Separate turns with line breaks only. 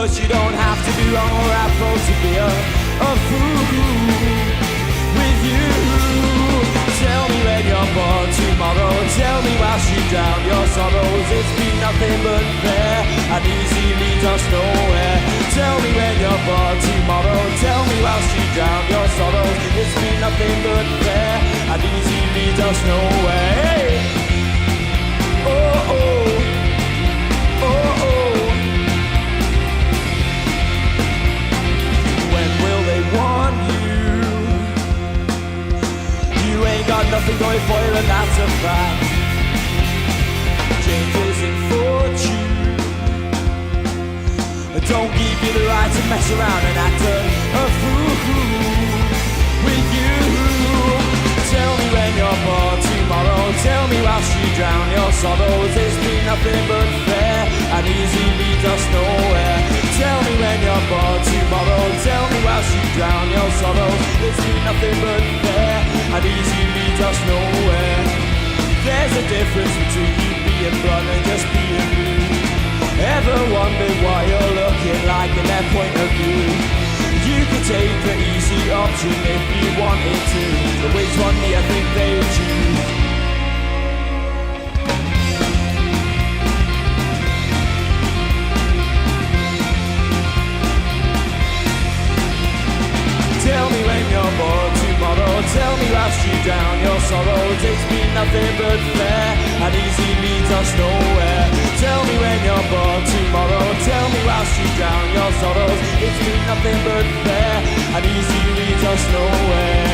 'cause you don't have to be wrong or apple to be a fool with you. Tell me when you're bored tomorrow, tell me whilst you drown your sorrows. It's been nothing but fair, and easy leads us nowhere. Tell me when you're bored tomorrow, tell me whilst you drown your sorrows. It's been nothing but fair, and easy leads us nowhere. Hey! Oh, oh, oh, oh. When will they want you? You ain't got nothing going for you, and that's a fact. Changes in fortune don't give you the right to mess around and act a fool with you. Tell me when you're bored tomorrow, tell me whilst you drown your sorrows. It's been nothing but fair, and easy leads us nowhere. Tell me when you're bored tomorrow, tell me whilst you drown your sorrows. It's been nothing but fair, and easy leads us nowhere. There's a difference between you being blunt and just being rude. Ever wondered what you're looking like in their point of view? You could take the easy option if you wanted to, but which one do you think they would choose? Tell me when you're bored tomorrow, tell me whilst you drown your sorrows. It's been nothing but fair, and easy leads us nowhere. Tell me when you're bored tomorrow, tell me whilst you drown your sorrows. It's been nothing but fair, and easy leads us nowhere.